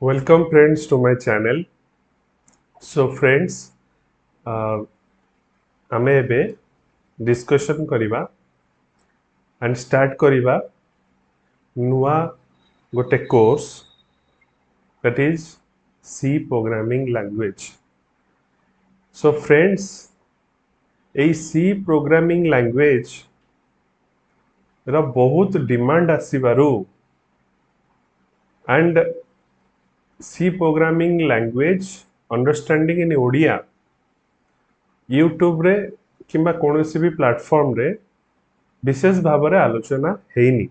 Welcome friends to my channel. So friends, आमे एबे discussion करिबा एंड स्टार्ट करिबा नुआ गोटे course that is C programming language. So friends, এই C programming language रा बहुत demand आसीबारु and C programming language understanding in Odia YouTube रे किंबा कोनोसी भी प्लेटफॉर्म रे विशेष भाव रे आलोचना हेइनी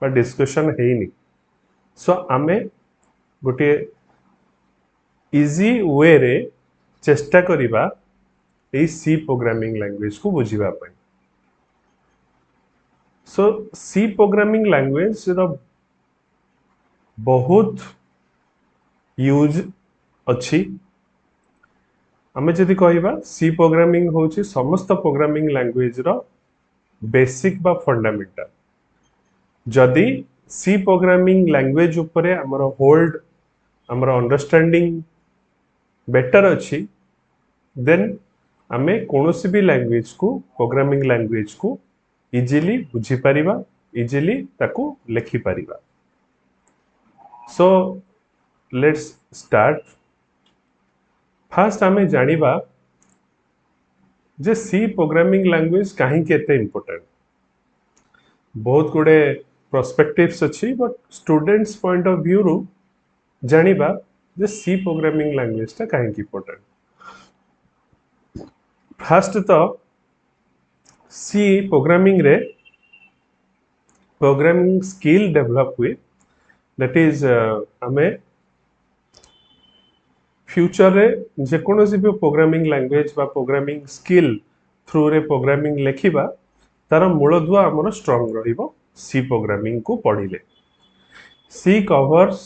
बा डिस्कशन हेइनी सो आमे गोटे इजी वे रे चेष्टा करिबा ए सी प्रोग्रामिंग लैंग्वेज को बुझिबा पय सो सी प्रोग्रामिंग लैंग्वेज रो बहुत यूज अछि आमे जदि कहिबा सी प्रोग्रामिंग होची समस्त प्रोग्रामिंग लैंग्वेज रो बेसिक बा फंडामेंटल जदि सी प्रोग्रामिंग लैंग्वेज उपरे हमर होल्ड हमर अंडरस्टैंडिंग बेटर अछि देन आमे कोनोसी भी लैंग्वेज को प्रोग्रामिंग लैंग्वेज को इजीली बुझी परिबा इजीली ताकू लिखि परिबा सो लेट्स स्टार्ट फर्स्ट आमे जानिबा जे सी प्रोग्रामिंग लैंग्वेज काहे केते इंपोर्टेंट बहुत गुडे पर्सपेक्टिव्स अछि but students point of view रु जानिबा जे सी प्रोग्रामिंग लैंग्वेज ता काहे इंपोर्टेंट फर्स्ट तो सी प्रोग्रामिंग रे प्रोग्रामिंग स्किल डेवलप हुए दैट इज हमें फ्यूचर रे जे कोनोसी भी प्रोग्रामिंग लैंग्वेज बा प्रोग्रामिंग स्किल थ्रू रे प्रोग्रामिंग लेखिबा तार मूलधुआ हमर स्ट्रांग रहिबो सी प्रोग्रामिंग को पढिले C covers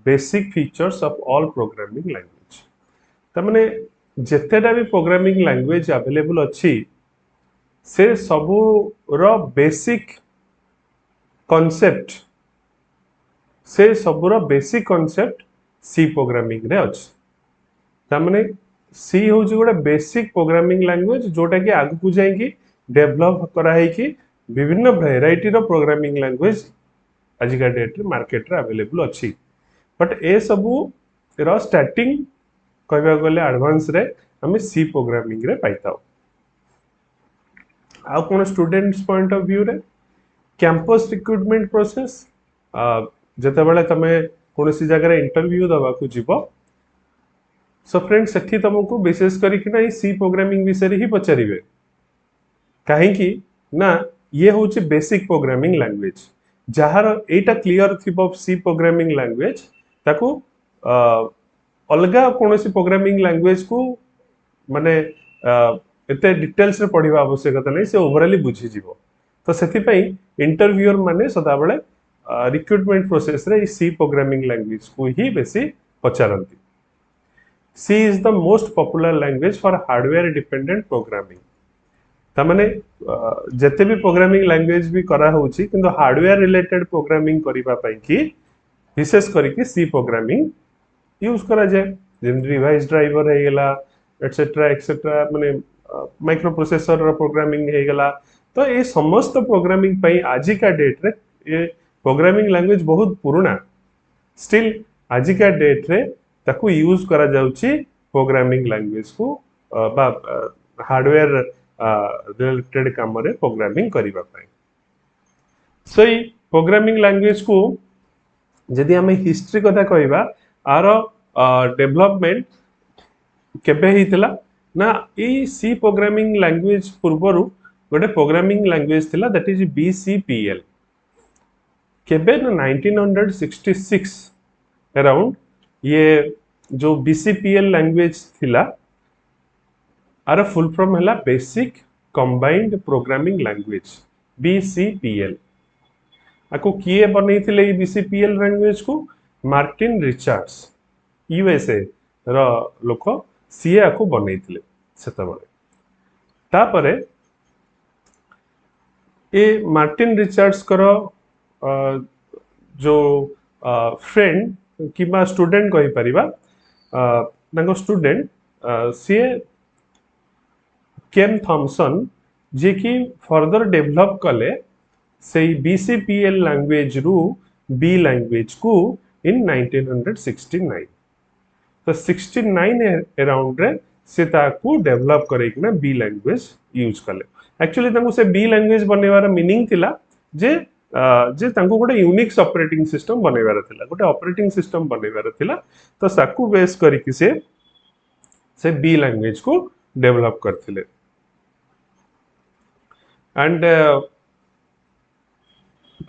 basic features of all programming language त माने जेतेटा भी प्रोग्रामिंग लैंग्वेज अवेलेबल अछि से सबु रो बेसिक कॉन्सेप्ट से सबुर बेसिक कॉन्सेप्ट सी प्रोग्रामिंग रे अछि तामने सी हो जो गोटे बेसिक प्रोग्रामिंग लैंग्वेज जोटा कि आगु को जाइकी डेवलप करा है कि विभिन्न वैरायटी रो प्रोग्रामिंग लैंग्वेज आजिका डेट रे मार्केट रे अवेलेबल अछि बट ए सबु रो स्टार्टिंग कहबा गले एडवांस रे हमें सी प्रोग्रामिंग रे पाइताओ आ कोन स्टूडेंट्स पॉइंट ऑफ व्यू रे कैंपस रिक्रूटमेंट प्रोसेस जते बेले तमे कोनोसी जगह रे इंटरव्यू दबा को जीवो सो फ्रेंड्स सेठी तुमको विशेष करी कि ना सी प्रोग्रामिंग विषय ही पचारिबे काहे कि ना ये होची बेसिक प्रोग्रामिंग लैंग्वेज जहार एटा क्लियर थिबो सी प्रोग्रामिंग लैंग्वेज ताको अलगा कोनोसी प्रोग्रामिंग लैंग्वेज को माने एते डिटेल्स रे पढिबा आवश्यकता नै से ओवरऑली बुझी जीवो तो सेति पई इंटरव्यूअर माने सदा बेले रिक्रूटमेंट प्रोसेस रे सी प्रोग्रामिंग लैंग्वेज को ही बेसी पचारंती C is the most popular language for hardware dependent programming तामाने जते भी प्रोग्रामिंग लैंग्वेज भी करा होची किंतु हार्डवेयर रिलेटेड प्रोग्रामिंग करिबा पई कि विशेष करी कि सी प्रोग्रामिंग यूज करा जाय जेन डिवाइस ड्राइवर हे गेला एक्सेट्रा माने माइक्रो प्रोसेसर रो प्रोग्रामिंग हे गेला तो ए समस्त प्रोग्रामिंग पई आजिका डेट रे ए प्रोग्रामिंग लैंग्वेज बहुत पुराना स्टिल आजिका डेट रे ताकू यूज करा जाउची प्रोग्रामिंग लैंग्वेज को बा हार्डवेयर रिलेटेड काम रे प्रोग्रामिंग करिबा पई सो ई प्रोग्रामिंग लैंग्वेज को जदि हमें हिस्ट्री कथा कहबा आरो डेवलपमेंट केबे हितला ना ई सी प्रोग्रामिंग लैंग्वेज पूर्वरु गोटे प्रोग्रामिंग लैंग्वेज थिला दैट इज बीसीपीएल केबे ना 1966 अराउंड ये जो बीसीपीएल लैंग्वेज थिला आर फुल फॉर्म हैला basic combined programming language BCPL आको किए बनैथिले ई बीसीपीएल लैंग्वेज को मार्टिन रिचर्ड्स यूएसए रो लोक सीए आको बनैथिले सेता बळे तापरे ए मार्टिन रिचर्ड्स करो जो फ्रेंड किबा स्टूडेंट कहि परिबा तांको स्टूडेंट सी केम थॉमसन जे कि फर्दर डेवलप कले से बीसीपीएल लैंग्वेज रु बी लैंग्वेज को इन 1969 तो 69 अराउंड रे से ताकू डेवलप करेकिना बी लैंग्वेज यूज कले एक्चुअली तांको से बी लैंग्वेज बनेवार मीनिंग थिला जे जे तांको गोटे यूनिक्स ऑपरेटिंग सिस्टम बनेवार थिला गोटे ऑपरेटिंग सिस्टम बनेवार थिला तो साकू बेस करिकि से बी लैंग्वेज को डेवलप करथिले एंड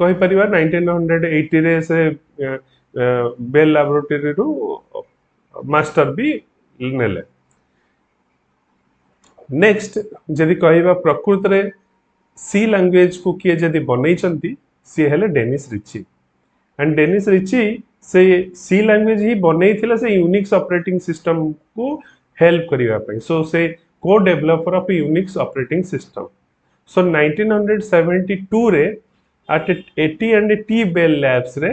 कहि परिबा 1980 रे से बेल लैबोरेटरी रु मास्टर भी नेले नेक्स्ट जदि कहबा प्रकृत रे सी लैंग्वेज को किए जदि बनै चंती सी हेले Dennis Ritchie and Dennis Ritchie से सी लैंग्वेज ही बनै थिला से यूनिक्स ऑपरेटिंग सिस्टम को हेल्प करिवा पई सो से को developer of Unix operating system सो 1972 रे at AT&T बेल लैब्स रे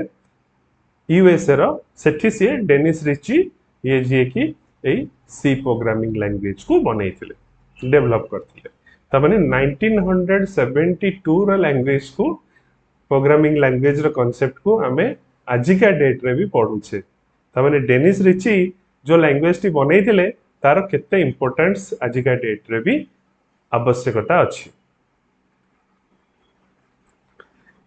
यूएसए रो सेठी से डेनिस रिची ये जे कि ए सी प्रोग्रामिंग लैंग्वेज को बनैथिले डेवलप करथिले त माने 1972 रो लैंग्वेज को प्रोग्रामिंग लैंग्वेज रो कांसेप्ट को हमें आजिका डेट रे भी पढुछे त माने डेनिस रिची जो लैंग्वेज टी बनैथिले तार केते इंपोर्टेंस आजिका डेट रे भी आवश्यकता अछि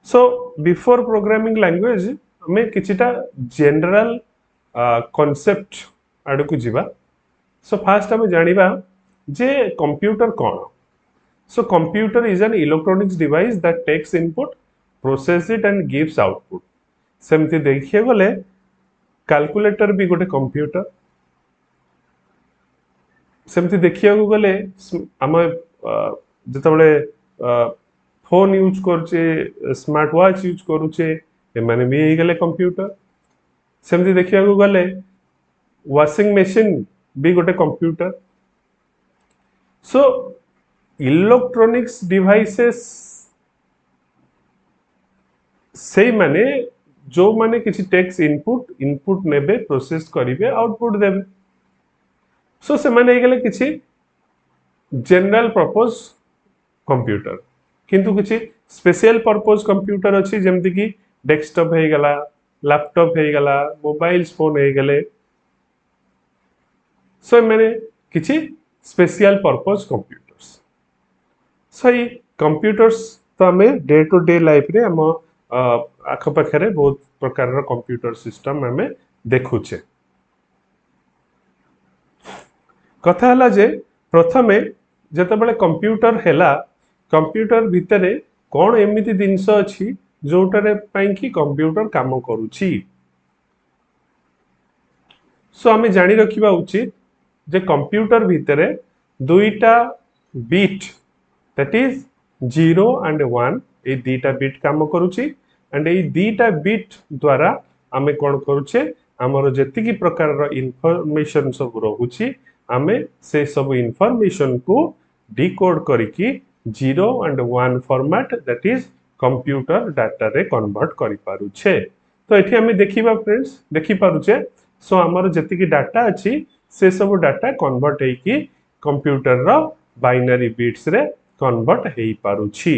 सो बिफोर प्रोग्रामिंग लैंग्वेज हमें किछिटा जनरल कॉन्सेप्ट आड़ को जीवा सो फास्ट हमें जानिबा जे कंप्यूटर कोन so computer is an electronics device that takes input process it and gives output सेमती देखिए गले कैलकुलेटर भी गोटे कंप्यूटर सेमती देखिए गले आम जतबले फोन यूज करचे स्मार्ट वॉच यूज करूचे एमाने भी यही गले कंप्यूटर सेमती देखिया गले वॉशिंग मशीन भी गोटे कंप्यूटर सो इलेक्ट्रॉनिक्स डिवाइसेस से माने जो माने किसी टेक्स इनपुट नेबे प्रोसेस करिवे आउटपुट देबे सो से माने गले किसी जनरल पर्पस कंप्यूटर किंतु किसी स्पेशल पर्पस कंप्यूटर अच्छी जमती कि डेस्कटॉप हो गला लैपटॉप हो गला मोबाइल फोन हो गले सो मैंने किसी स्पेशल पर्पस कंप्यूटर्स सो ये कंप्यूटर्स तो आम डे टू डे लाइफ रे हम आखपाखे बहुत प्रकार कंप्यूटर सिस्टम आम देखुचे कथा हला जे प्रथमे जेतेबेले कंप्यूटर हैला कंप्यूटर भितरे कौन एमिति जिनस अच्छी जोटारे पाई कि कंप्यूटर काम करुची सो आमे जानी रखिबा उचित जे कंप्यूटर भितरे दुईटा बिट दैट इज 0 एंड 1 ए दुईटा बिट काम करुची एंड ए दुईटा बिट द्वारा आमे कोन करूचे हमर जेतिकी प्रकार इनफॉरमेशन सब रहुची आमे से सब इनफॉरमेशन को डिकोड करिकी 0 and 1 format that is computer data रे कन्वर्ट करि पारुछे तो एठी हमें देखिबा फ्रेंड्स देखि पारुछे सो हमर जेतिकी डाटा अछि से सब डाटा कन्वर्ट हेकी कंप्यूटर रो बाइनरी बिट्स रे कन्वर्ट हेई पारुछि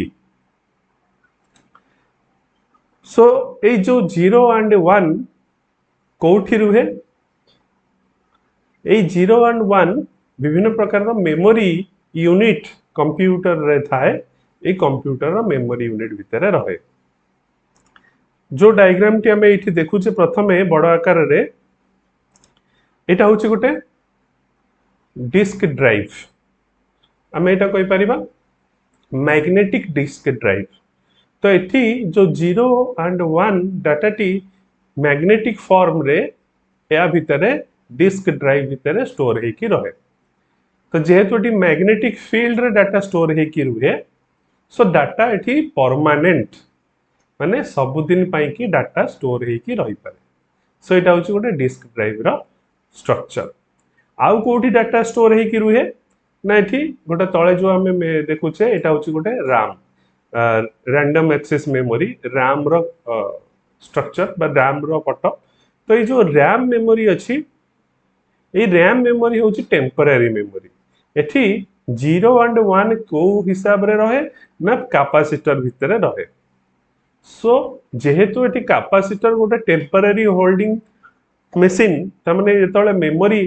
सो ए जो 0 एंड 1 कोठी रुहे ए 0 एंड 1 विभिन्न प्रकार रो मेमोरी यूनिट कंप्यूटर रे थाए ए कंप्यूटर रो मेमोरी यूनिट भितर रहे जो डायग्राम टी हमें एठी देखुचे प्रथमे बड़ आकार रे एटा होची गोटे डिस्क ड्राइव हमें एटा कहि परिबा मैग्नेटिक डिस्क ड्राइव तो एठी जो 0 एंड 1 डाटा टी मैग्नेटिक फॉर्म रे या भितरे डिस्क ड्राइव भितरे स्टोर हेकी रहे तो जेहेतु एटी मैग्नेटिक फील्ड रे डाटा स्टोर हेकी रुहे सो डाटा एटी परमानेंट माने सबुदिन पाई की डाटा स्टोर हेकी रही पारे सो एटा होची गोटे डिस्क ड्राइव रो स्ट्रक्चर आउ कोठी डाटा स्टोर हेकी रुहे ना एठी गोटे तळे जो हमें देखुचे एटा होची गोटे RAM random access memory RAM रो स्ट्रक्चर बा RAM रो पट तो ये जो रैम मेमोरी अच्छी ये रैम मेमोरी हूँ टेम्परारी मेमोरी एठी 0 एंड 1 को हिसाब रे रहे ना कैपेसिटर भितर रहे सो जेहेतु एठी कैपेसिटर गोटे टेम्परारी होल्डिंग मेसीन तमाने जेतबेले मेमोरी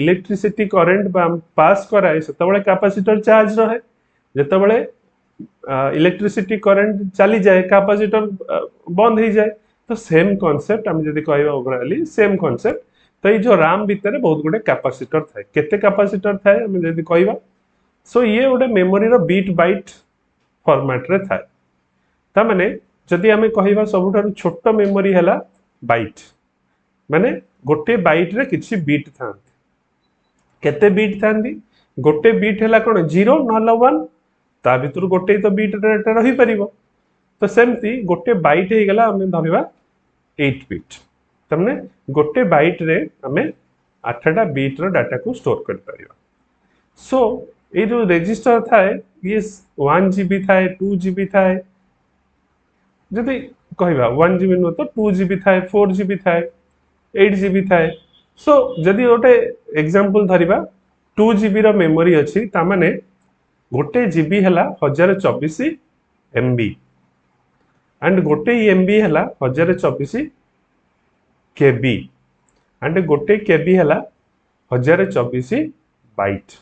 इलेक्ट्रिसिटी करंट पास कराए सेतबेले कैपेसिटर चार्ज रहे जेतबेले इलेक्ट्रिसिटी करंट चली जाए कैपेसिटर बंद हो जाए तो सेम कांसेप्ट हम जदी कहबा ओवरऑली सेम कांसेप्ट तो ये जो राम भितर बहुत गुटे कैपेसिटर थाए केते कैपेसिटर थाए हम जदी कहबा सो ये गोटे मेमोरी रो बीट बाइट फॉर्मेट रे थाए ता माने जदी हम कहबा सबुठारु छोट मेमोरी हैला बाइट माने गोटे बाइट रे किछि बीट थांती केते बीट थांती गोटे बीट हैला कोन 0 नहला 1 ता भितर गोटे तो बीट डाटा रही परिबो तो सेमती गोटे बाइट हे गला हम भाबिबा 8 बीट तमने गोटे बाइट रे हमें 8टा बीट रो डाटा को स्टोर कर परिबा सो ये जो रजिस्टर थाए ये 1 जीबी थाए 2 जीबी थाए जदि कहबा 1 जीबी न तो 2 जीबी थाए 4 जीबी थाए 8 जीबी थाए सो जदि गोटे एग्जांपल धरिबा 2 जीबी रो मेमोरी अछि ता माने गोटे जीबी हैला 1024 एमबी एंड गोटे एमबी हैला 1024 केबी एंड गोटे केबी हैला 1024 बाइट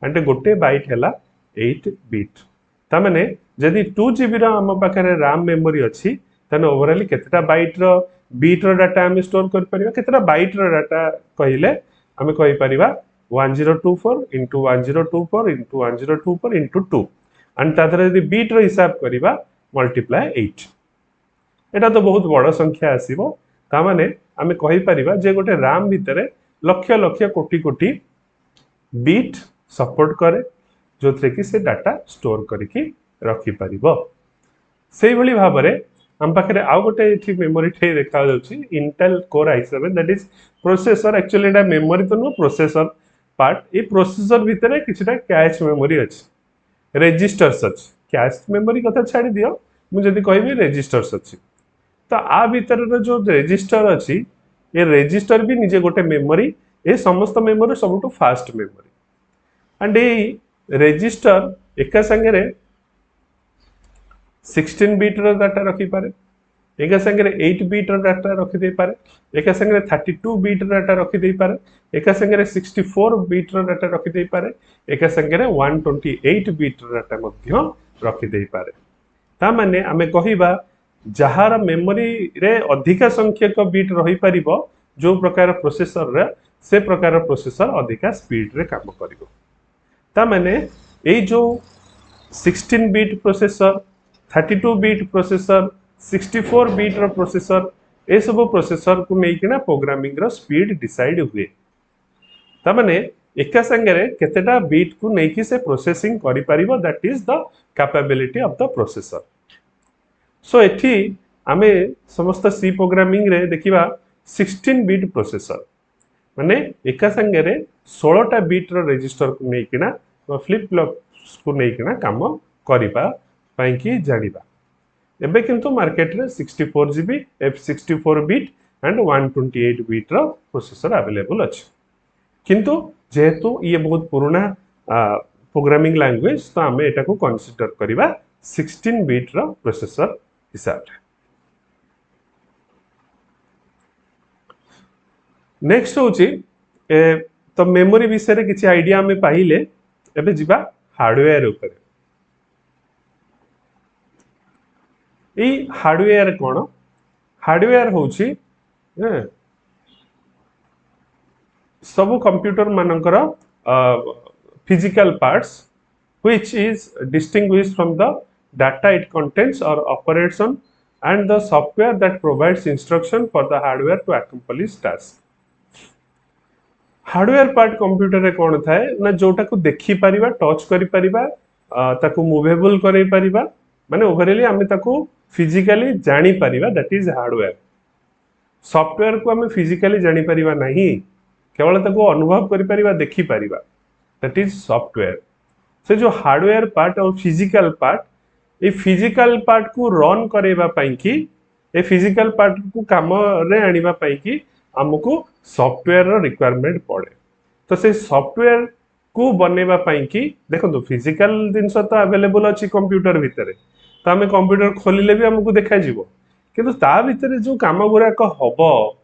एंड गोटे बाइट हैला 8 बीट ता माने जदि 2 जीबी रो हम पाखरे रैम मेमोरी अछि तने ओवरऑल केतेटा बाइट रो बीट रो डाटा हम स्टोर कर परिबा केतेटा बाइट रो डाटा कहिले हम कहि परिबा 1024 into 1024 into 1024 into 2 and तादर यदि बीट रो हिसाब करिबा मल्टीप्लाई 8 एटा तो बहुत बड़ संख्या आसीबो ता माने आमे कहि परिबा जे गोटे राम भितरे लक्ष लक्ष कोटि कोटि बीट सपोर्ट करे जोथरे कि से डाटा स्टोर करिकि रखि परिबो सेही भली भाबरे हम पाखरे आउ गोटे एठी मेमोरी ठे देखा जाउची Intel core i7 that is processor actually एटा मेमोरी तो नो प्रोसेसर पार्ट ये प्रोसेसर भितर किछटा कैश मेमोरी अछि रजिस्टर्स अछि कैश मेमोरी कथा छाडी दियो मु जदी कहबी रजिस्टर्स अछि तो आ भितर जो रजिस्टर अछि ये रजिस्टर भी निजे गोटे मेमोरी ए समस्त मेमोरी सबटु फास्ट मेमोरी एंड ए रजिस्टर एका संगे 16 बीट रो डाटा रखि पारे एका संगे 8 बीट रो डाटा रखि दे पारे एका संगे 32 बीट रो डाटा रखि दे पारे एका संगे 64 बीट रो डाटा रखि दे पारे एका संगे 128 बीट रो डाटा मध्य रखि दे पारे ता माने हमें कहिबा जहार मेमोरी रे अधिका संख्यक बीट रही परिबो जो प्रकार प्रोसेसर रे से प्रकार प्रोसेसर अधिका स्पीड रे काम करिवो ता माने ए जो 16 bit processor 32 bit processor 64 bit रो प्रोसेसर ए सब प्रोसेसर को लेकिना प्रोग्रामिंग रो स्पीड डिसाइड हुए ता माने एका संगे केतेटा बीट को लेकि से प्रोसेसिंग करि परिबो that is the capability of the processor so एठी आमे समस्त सी प्रोग्रामिंग रे देखिबा 16 बीट प्रोसेसर माने एका संगे 16 टा बीट रो रजिस्टर को लेकिना फ्लिप फ्लॉप को लेकिना काम करिबा पई कि जानिबा एबे किंतु मार्केट रे 64 GB F64 bit and 128 bit रो प्रोसेसर अवेलेबल अछि किंतु जेहेतु ये बहुत पुराना प्रोग्रामिंग लैंग्वेज तो हमें एटा को कंसीडर करिबा 16 बीट रो प्रोसेसर हिसाब रे नेक्स्ट होची तो मेमोरी विषय रे किछि आईडिया हमें पाइले एबे जिबा हार्डवेयर ऊपर ए हार्डवेयर कोन हार्डवेयर होची सब कंप्यूटर मानकर physical parts which is distinguished from the data it contains or operates on and the software that provides instruction for the hardware to accomplish task hardware part computer रे कोन थाए ना जोटा को देखि परिबा touch करि परिबा ताको मूवेबल करै परिबा माने ओवरऑली हमें ताको फिजिकली जानि परिबा दैट इज हार्डवेयर सॉफ्टवेयर को हमें फिजिकली जानि परिबा नहीं केवल ताको अनुभव करि परिबा देखि परिबा दैट इज सॉफ्टवेयर से जो हार्डवेयर पार्ट और फिजिकल पार्ट ये फिजिकल पार्ट को रन करेबा पई कि ए फिजिकल पार्ट को काम रे आनिबा पई कि हमको सॉफ्टवेयर रो रिक्वायरमेंट पड़े। तो से सॉफ्टवेयर को बनेबा पई कि देखो फिजिकल जिनस तो अवेलेबल अछि कंप्यूटर भितरे, तो आम कंप्यूटर खोलिले भी हमको देखा जिवो, किंतु ता भितरे जो काम गुराक हबो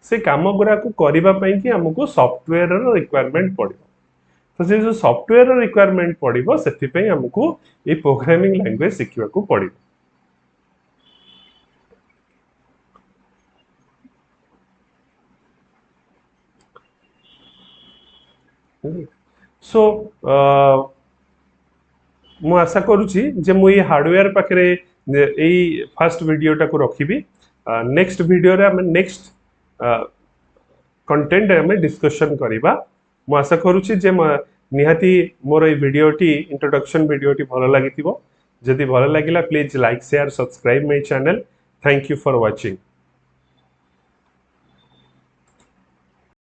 से काम गुराक करबा पई कि हमको सॉफ्टवेयर रो रिक्वायरमेंट पड़े। तो से जो सॉफ्टवेयर रिक्वायरमेंट पड़ो से हमको ये प्रोग्रामिंग लैंग्वेज शिखा पड़ो। सो मु आशा करुच्ची जे मु ये हार्डवेयर पाखे यही फास्ट वीडियोटा को रखी। नेक्स्ट वीडियो रे हमें नेक्स्ट कंटेंट हमें डिस्कशन करवा। मु आशा करुच्ची जे निहाती मोर ये वीडियोटी इंट्रोडक्शन वीडियोटी भल लगी जदि भल लगिला please like share subscribe my channel. Thank you for watching.